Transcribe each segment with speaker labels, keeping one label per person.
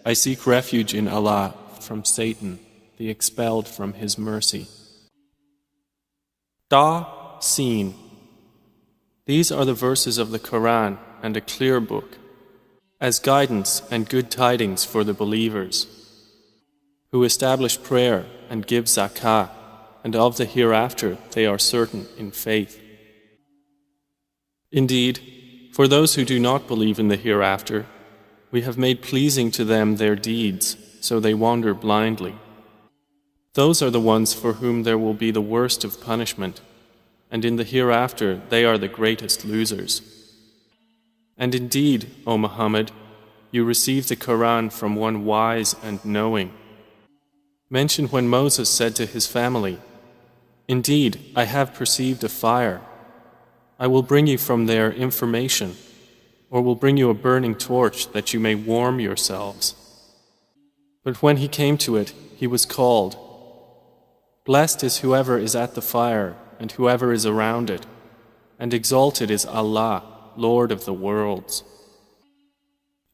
Speaker 1: I seek refuge in Allah from Satan, the expelled from His mercy. Ta, Sin. These are the verses of the Quran and a clear book, as guidance and good tidings for the believers, who establish prayer and give zakah, and of the hereafter they are certain in faith. Indeed, for those who do not believe in the hereafter, we have made pleasing to them their deeds, so they wander blindly. Those are the ones for whom there will be the worst of punishment, and in the hereafter they are the greatest losers. And indeed, O Muhammad, you received the Quran from one wise and knowing. Mention when Moses said to his family, "Indeed, I have perceived a fire. I will bring you from there information, or will bring you a burning torch that you may warm yourselves." But when he came to it, he was called. Blessed is whoever is at the fire and whoever is around it, and exalted is Allah, Lord of the worlds.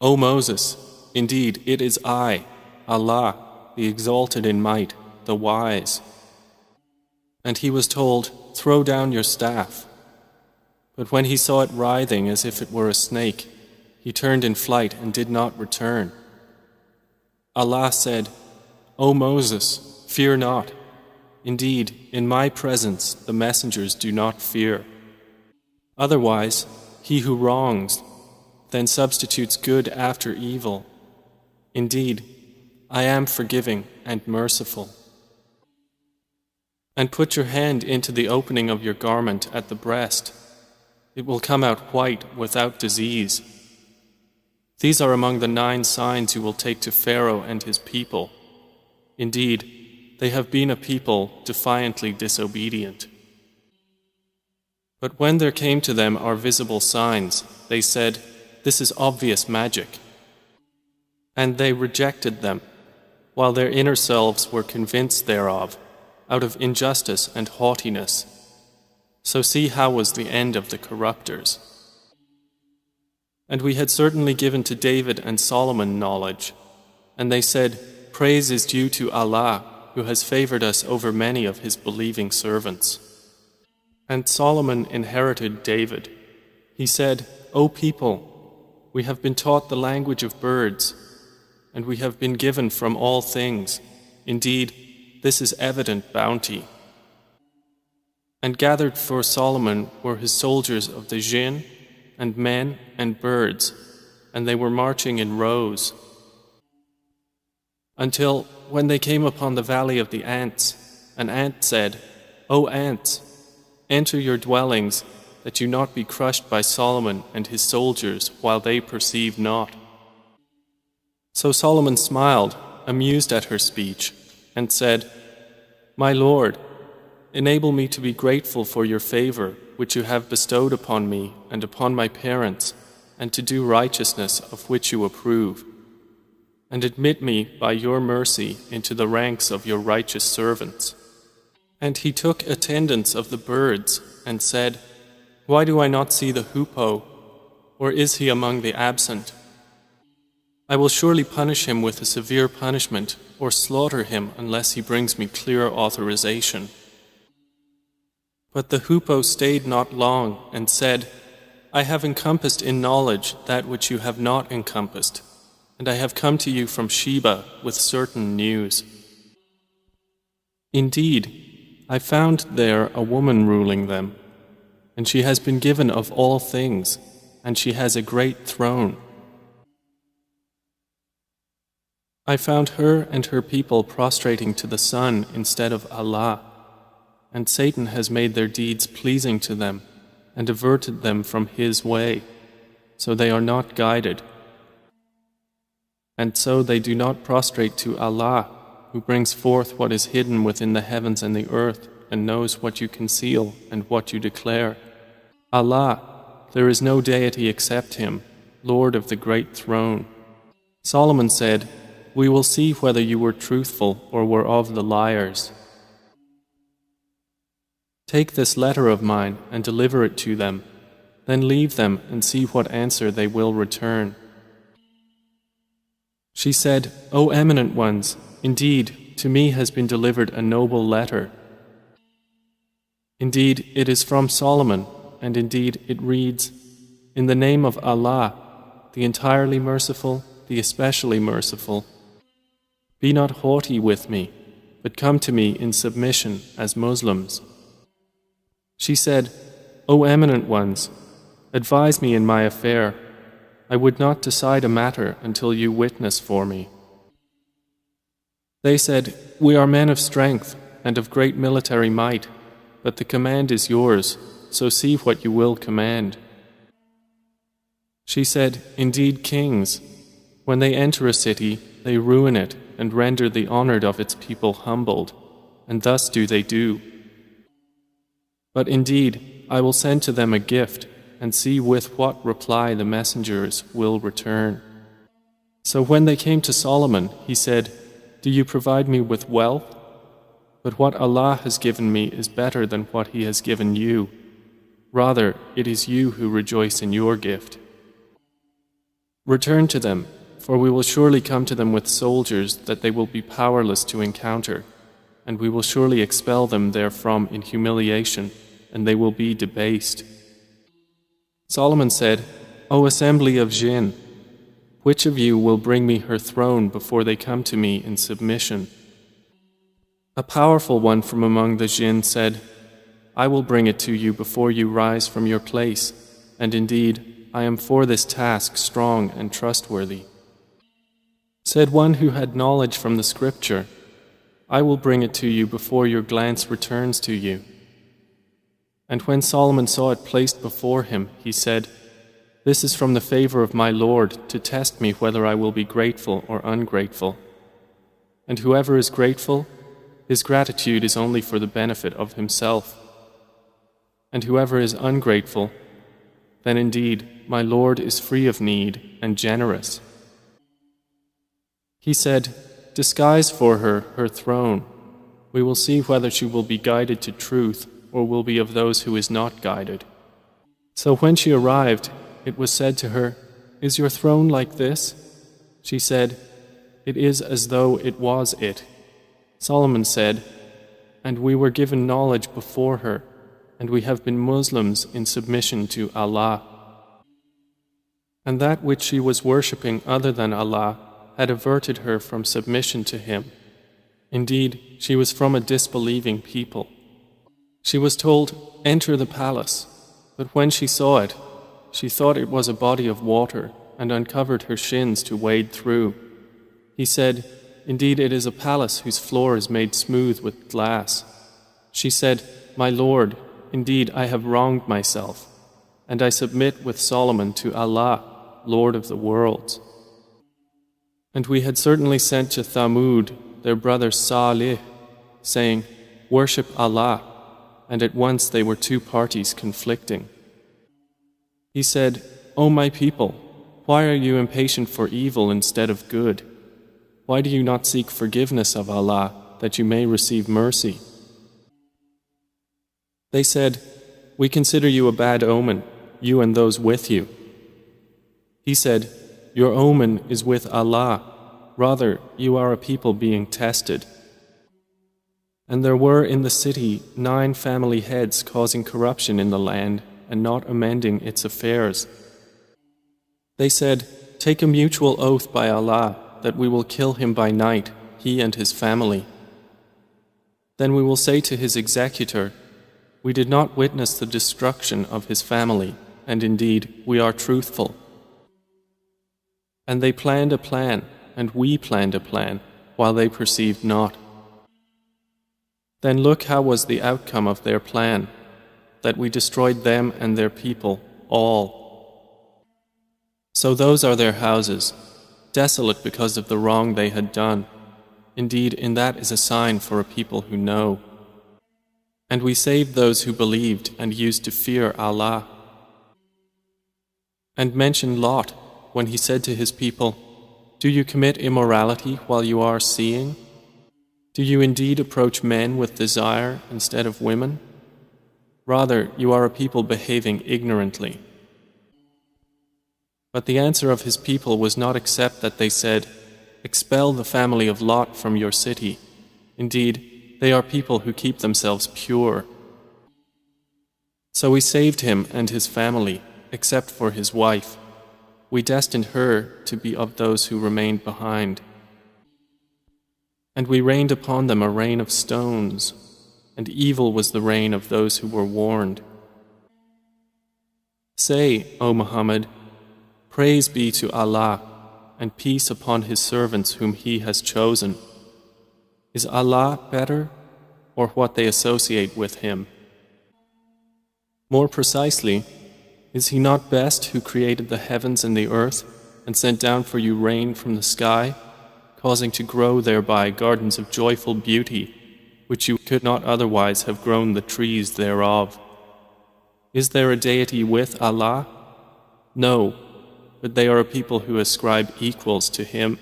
Speaker 1: O Moses, indeed it is I, Allah, the exalted in might, the wise. And he was told, "Throw down your staff." But when he saw it writhing as if it were a snake, he turned in flight and did not return. Allah said, "O Moses, fear not. Indeed, in my presence the messengers do not fear. Otherwise, he who wrongs, then substitutes good after evil. Indeed, I am forgiving and merciful." And put your hand into the opening of your garment at the breast. It will come out white without disease. These are among the 9 signs you will take to Pharaoh and his people. Indeed, they have been a people defiantly disobedient. But when there came to them our visible signs, they said, "This is obvious magic." And they rejected them, while their inner selves were convinced thereof, out of injustice and haughtiness. So see how was the end of the corruptors. And we had certainly given to David and Solomon knowledge, and they said, "Praise is due to Allah, who has favored us over many of His believing servants." And Solomon inherited David. He said, "O people, we have been taught the language of birds, and we have been given from all things. Indeed, this is evident bounty." And gathered for Solomon were his soldiers of the jinn, and men and birds, and they were marching in rows. Until when they came upon the valley of the ants, an ant said, "O ants, enter your dwellings, that you not be crushed by Solomon and his soldiers while they perceive not." So Solomon smiled, amused at her speech, and said, "My Lord, enable me to be grateful for your favor which you have bestowed upon me and upon my parents, and to do righteousness of which you approve. And admit me by your mercy into the ranks of your righteous servants." And he took attendance of the birds and said, "Why do I not see the hoopoe, or is he among the absent? I will surely punish him with a severe punishment, or slaughter him unless he brings me clear authorization." But the hoopoe stayed not long and said, "I have encompassed in knowledge that which you have not encompassed, and I have come to you from Sheba with certain news. Indeed, I found there a woman ruling them, and she has been given of all things, and she has a great throne. I found her and her people prostrating to the sun instead of Allah, and Satan has made their deeds pleasing to them and averted them from his way, so they are not guided. And so they do not prostrate to Allah, who brings forth what is hidden within the heavens and the earth, and knows what you conceal and what you declare. Allah, there is no deity except Him, Lord of the great throne." Solomon said, "We will see whether you were truthful or were of the liars. Take this letter of mine and deliver it to them, then leave them and see what answer they will return." She said, O eminent ones, indeed, to me has been delivered a noble letter. Indeed, it is from Solomon, and indeed it reads, In the name of Allah, the entirely merciful, the especially merciful. Be not haughty with me, but come to me in submission as Muslims. She said, O eminent ones, advise me in my affair. I would not decide a matter until you witness for me. They said, We are men of strength and of great military might, but the command is yours, so see what you will command. She said, Indeed, kings, when they enter a city, they ruin it and render the honored of its people humbled, and thus do they do. But indeed, I will send to them a gift, and see with what reply the messengers will return. So when they came to Solomon, he said, Do you provide me with wealth? But what Allah has given me is better than what He has given you. Rather, it is you who rejoice in your gift. Return to them, for we will surely come to them with soldiers that they will be powerless to encounter, and we will surely expel them therefrom in humiliation, and they will be debased. Solomon said, O assembly of jinn, which of you will bring me her throne before they come to me in submission? A powerful one from among the jinn said, I will bring it to you before you rise from your place, and indeed, I am for this task strong and trustworthy. Said one who had knowledge from the scripture, I will bring it to you before your glance returns to you. And when Solomon saw it placed before him, he said, This is from the favor of my Lord to test me whether I will be grateful or ungrateful. And whoever is grateful, his gratitude is only for the benefit of himself. And whoever is ungrateful, then indeed my Lord is free of need and generous. He said, Disguise for her her throne. We will see whether she will be guided to truth or will be of those who is not guided. So when she arrived, it was said to her, Is your throne like this? She said, It is as though it was it. Solomon said, And we were given knowledge before her, and we have been Muslims in submission to Allah. And that which she was worshipping other than Allah had averted her from submission to Him. Indeed, she was from a disbelieving people. She was told, Enter the palace. But when she saw it, she thought it was a body of water and uncovered her shins to wade through. He said, Indeed, it is a palace whose floor is made smooth with glass. She said, My Lord, indeed I have wronged myself, and I submit with Solomon to Allah, Lord of the worlds. And we had certainly sent to Thamud their brother Salih, saying, Worship Allah. And at once they were two parties conflicting. He said, O my people, why are you impatient for evil instead of good? Why do you not seek forgiveness of Allah, that you may receive mercy? They said, We consider you a bad omen, you and those with you. He said, Your omen is with Allah. Rather, you are a people being tested. And there were in the city 9 family heads causing corruption in the land and not amending its affairs. They said, Take a mutual oath by Allah that we will kill him by night, he and his family. Then we will say to his executor, We did not witness the destruction of his family, and indeed we are truthful. And they planned a plan, and we planned a plan, while they perceived not. Then look how was the outcome of their plan, that we destroyed them and their people, all. So those are their houses, desolate because of the wrong they had done. Indeed, in that is a sign for a people who know. And we saved those who believed and used to fear Allah. And mention Lot, when he said to his people, Do you commit immorality while you are seeing? Do you indeed approach men with desire instead of women? Rather, you are a people behaving ignorantly. But the answer of his people was not except that they said, expel the family of Lot from your city. Indeed, they are people who keep themselves pure. So we saved him and his family, except for his wife. We destined her to be of those who remained behind. And we rained upon them a rain of stones, and evil was the rain of those who were warned. Say, O Muhammad, praise be to Allah, and peace upon His servants whom He has chosen. Is Allah better, or what they associate with Him? More precisely, is He not best who created the heavens and the earth, and sent down for you rain from the sky, causing to grow thereby gardens of joyful beauty, which you could not otherwise have grown the trees thereof? Is there a deity with Allah? No, but they are a people who ascribe equals to Him.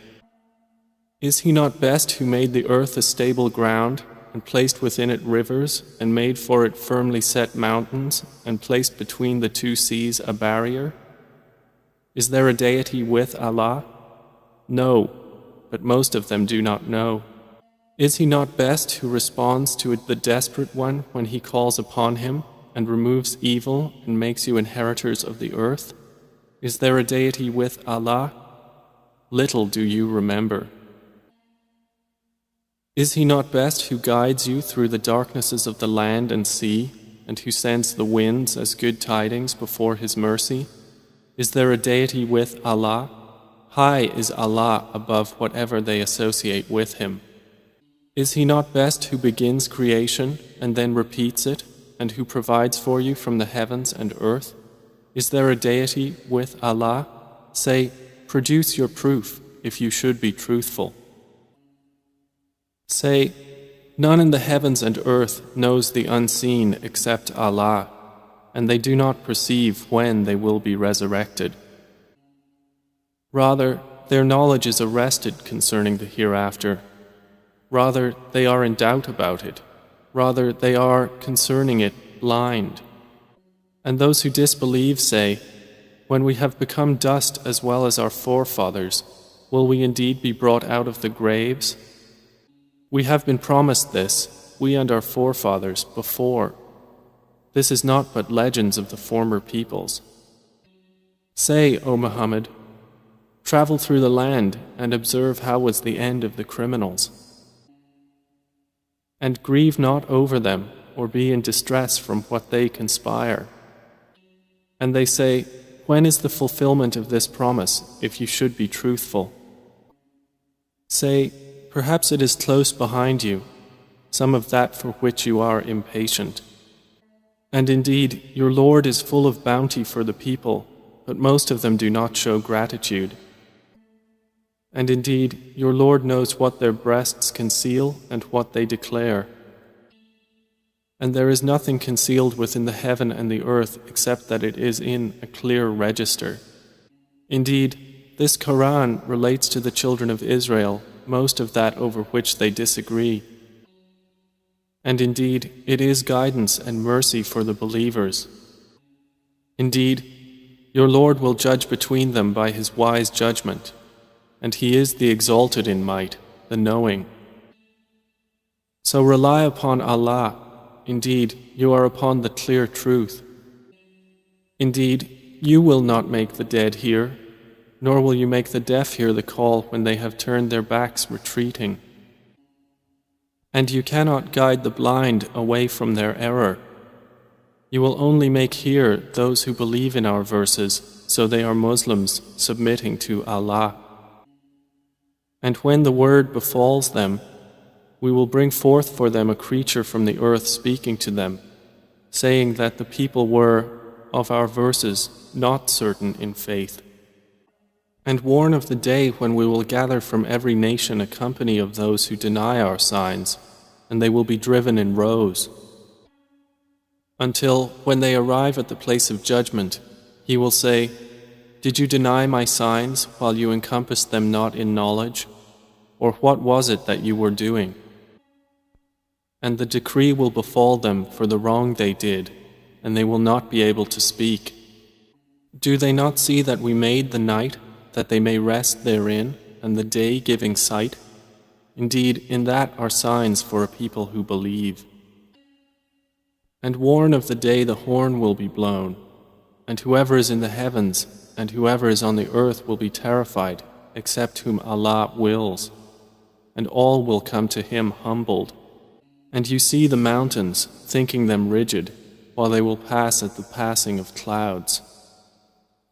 Speaker 1: Is He not best who made the earth a stable ground, and placed within it rivers, and made for it firmly set mountains, and placed between the two seas a barrier? Is there a deity with Allah? No, but most of them do not know. Is He not best who responds to the desperate one when he calls upon Him, and removes evil and makes you inheritors of the earth? Is there a deity with Allah? Little do you remember. Is He not best who guides you through the darknesses of the land and sea, and who sends the winds as good tidings before His mercy? Is there a deity with Allah? High is Allah above whatever they associate with Him. Is He not best who begins creation and then repeats it, and who provides for you from the heavens and earth? Is there a deity with Allah? Say, produce your proof if you should be truthful. Say, none in the heavens and earth knows the unseen except Allah, and they do not perceive when they will be resurrected. Rather, their knowledge is arrested concerning the hereafter. Rather, they are in doubt about it. Rather, they are, concerning it, blind. And those who disbelieve say, when we have become dust as well as our forefathers, will we indeed be brought out of the graves? We have been promised this, we and our forefathers, before. This is not but legends of the former peoples. Say, O Muhammad, travel through the land and observe how was the end of the criminals. And grieve not over them, or be in distress from what they conspire. And they say, when is the fulfillment of this promise, if you should be truthful? Say, perhaps it is close behind you, some of that for which you are impatient. And indeed, your Lord is full of bounty for the people, but most of them do not show gratitude. And indeed, your Lord knows what their breasts conceal and what they declare. And there is nothing concealed within the heaven and the earth except that it is in a clear register. Indeed, this Quran relates to the children of Israel most of that over which they disagree. And indeed, it is guidance and mercy for the believers. Indeed, your Lord will judge between them by His wise judgment, and He is the exalted in might, the knowing. So rely upon Allah. Indeed, you are upon the clear truth. Indeed, you will not make the dead hear, nor will you make the deaf hear the call when they have turned their backs retreating. And you cannot guide the blind away from their error. You will only make hear those who believe in our verses, so they are Muslims submitting to Allah. And when the word befalls them, we will bring forth for them a creature from the earth speaking to them, saying that the people were, of our verses, not certain in faith. And warn of the day when we will gather from every nation a company of those who deny our signs, and they will be driven in rows. Until, when they arrive at the place of judgment, He will say, did you deny my signs while you encompassed them not in knowledge? Or what was it that you were doing? And the decree will befall them for the wrong they did, and they will not be able to speak. Do they not see that we made the night, that they may rest therein, and the day giving sight? Indeed, in that are signs for a people who believe. And warn of the day the horn will be blown, and whoever is in the heavens and whoever is on the earth will be terrified, except whom Allah wills, and all will come to Him humbled. And you see the mountains, thinking them rigid, while they will pass at the passing of clouds.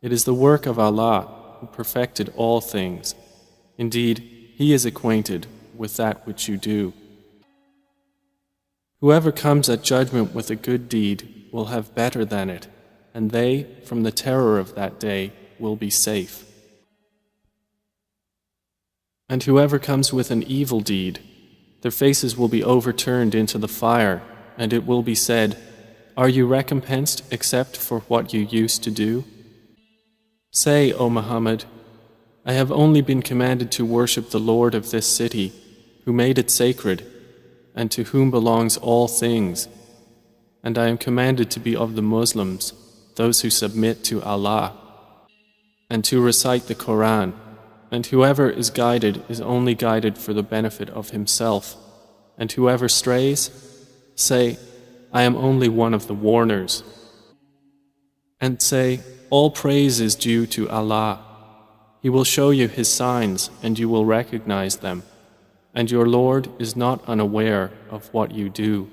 Speaker 1: It is the work of Allah, who perfected all things. Indeed, He is acquainted with that which you do. Whoever comes at judgment with a good deed will have better than it, and they, from the terror of that day, will be safe. And whoever comes with an evil deed, their faces will be overturned into the fire, and it will be said, "Are you recompensed except for what you used to do?" Say, O Muhammad, I have only been commanded to worship the Lord of this city, who made it sacred, and to whom belongs all things, and I am commanded to be of the Muslims, those who submit to Allah, and to recite the Quran, and whoever is guided is only guided for the benefit of himself, and whoever strays, say, I am only one of the warners. And say, all praise is due to Allah. He will show you His signs, and you will recognize them, and your Lord is not unaware of what you do.